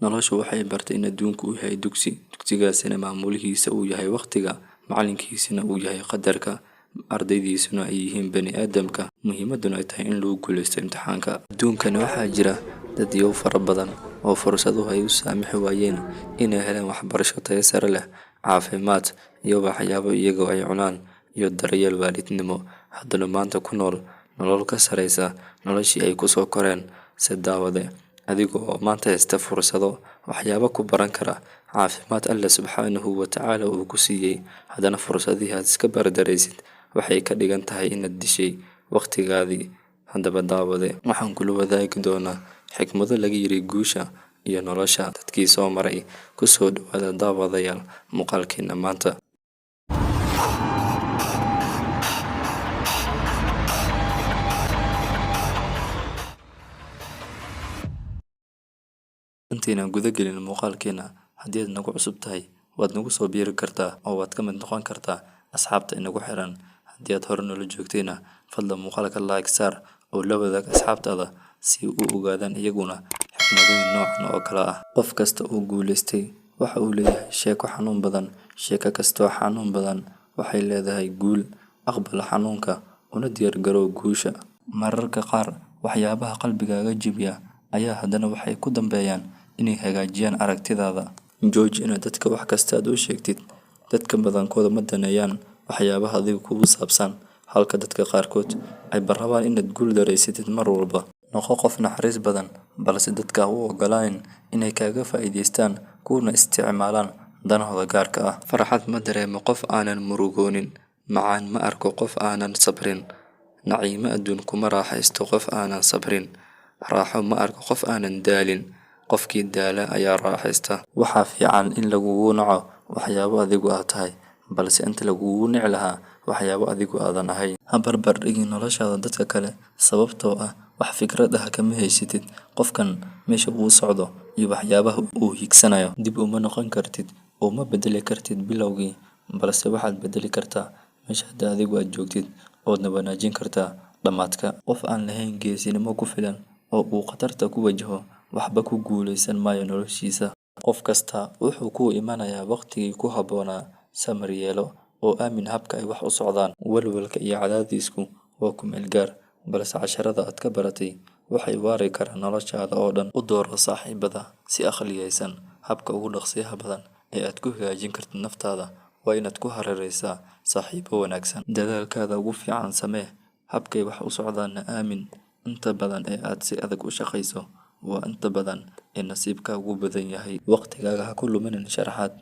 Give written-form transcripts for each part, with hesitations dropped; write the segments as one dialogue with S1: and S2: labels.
S1: noloshu waxay bartay in adduunku uu yahay dugsigaasina maamulihiisa uu yahay waqtiga, macalinkiisina uu yahay qadarka, ardaydiisuna ay yihiin bani aadamka, muhiimaduna ay tahay in lagu guuleysto imtixaanka. Adduunkani waxaa jira dad iyo fara badan oo fursaduhu ay u saamixi waayeen inay helaan waxbarasho tayo sare leh, caafimaad iyo waxyaabo iyagoo ay cunaan iyo daryeel waalidnimo, haddana maanta ku nool nolol ka sareysa noloshii ay kusoo koreen. Si daawade, adigoo maanta haysta fursado waxyaabo ku baran kara caafimaad Alle subxaanahu wa tacaala uu ku siiyey, haddana fursadihii aad iska bardaraysid waxay ka dhigan tahay inaad dishay waqtigaadii. Haddaba daawade, waxaan kula wadaagi doonaa xikmado laga yiri guusha iyo nolosha dadkii soo maray. Kusoo dhawaada daawadayaal muuqaalkeena maanta. intiina guda gelin muuqaalkeena, haddii aad nagu cusub tahay waad nagu soo biiri kartaa oo waad ka mid noqon kartaa asxaabta inagu xiran. Haddii aad hore noola joogtayna fadlan muuqaalka like saar oo la wadaag asxaabtaada si u ogaadaan iyaguna xikmadooyin noocan oo kale ah. Qof kasta oo guuleystay waxa uu leeyahay sheeko xanuun badan. Sheeko kastoo xanuun badan waxay leedahay guul. Aqbal xanuunka una diyaar garow guusha. Mararka qaar waxyaabaha qalbigaaga jibiya ayaa haddana waxay ku dambeeyaan inay hagaajiyaan aragtidaada. Jooji inaad dadka wax kasta aad u sheegtid. Dadka badankooda ma daneeyaan waxyaabaha adiga kugu saabsan, halka dadka qaarkood ay rabaan inaad guul dareysatid mar walba. Noqo qof naxariis badan, balse dadka u ogolaan inay kaaga faa'iideystaan kuna isticmaalaan danahooda gaarka ah. Farxad ma dareemo qof aanan murugoonin. Macaan ma arko qof aanan sabrin. Naciimo adduun kuma raaxaysto qof aanan sabrin. Raaxo ma arko qof aanan daalin. Qofkii daala ayaa raaxaysta. Waxaa fiican in lagugu naco waxyaabo adigu aad tahay, balse inta lagugu nici lahaa waxyaabo adigu aadan ahayn. Ha barbar dhigin noloshaada dadka kale, sababtoo ah wax fikrad ah kama haysatid qofkan meesha uu socdo iyo waxyaabaha uu higsanayo. Dib uma noqon kartid oo ma bedeli kartid bilowgii, balse waxaad bedeli kartaa meesha hadda adigu aad joogtid oodna wanaajin kartaa dhamaadka. Qof aan lahayn geesinimo ku filan oo uu khatarta ku wajaho waxba ku guuleysan maayo noloshiisa. Qof kasta wuxuu ku imanayaa waqtigii ku habboonaa. Samir yeelo oo aamin habka ay wax u socdaan. Walwalka iyo cadaadisku waa ku meel gaar, balse casharada aad ka baratay waxay waari karaan noloshaada oo dhan. U dooro saaxiibada si akhliyeysan. Habka ugu dhaqsiyaha badan ee aad ku hagaajin kartid naftaada waa inaad ku hareeraysaa saaxiibo wanaagsan. Dadaalkaada ugu fiican samee. Habkay wax u socdaanna aamin. Inta badan ee aad si adag u shaqayso waa inta badan ee nasiibka ugu badan yahay. Waqtigaaga ha ku luminin sharaxaad.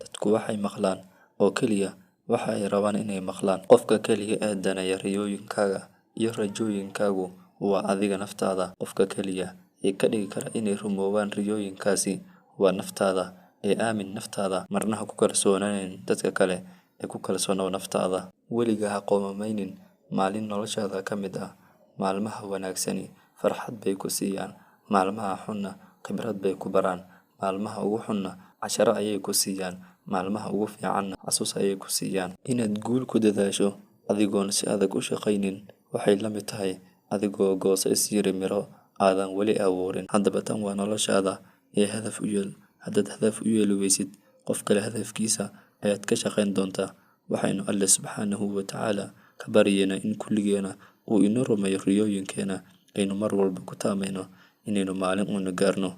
S1: Dadku waxay maqlaan oo keliya waxa ay rabaan inay maqlaan. Qofka keliya ee daneeya riyooyinkaaga iyo rajooyinkaagu waa adiga naftaada. Qofka keliya ee ka dhigi kara inay rumoobaan riyooyinkaasi waa naftaada. Ee aamin naftaada, marna ha ku kalsoonaanin dadka kale ee ku kalsoonow naftaada. Weligaa ha qoomameynin maalin noloshaada ka mid ah. Maalmaha wanaagsani farxad bay ku siiyaan, maalmaha xunna khibrad bay ku baraan. Maalmaha ugu xunna casharo ayay ku siiyaan, maalmaha ugu fiicanna xasuus ayay ku siiyaan. Inaad guul ku dadaasho adigoon si adag u shaqaynin waxay la mid tahay adigoo goosa yiri miro aadan weli abuurin. Haddaba tan waa noloshaada ee hadaf u yeel. Haddaad hadaf u yeeli weysid, qof kale hadafkiisa ayaad ka shaqayn doontaa. Waxaynu Alle subxaanahu wa tacaala ka baryeena in kulligeena uu inoo rumeeyo riyooyinkeena, aynu mar walba ku taamayno inaynu maalin una gaarno.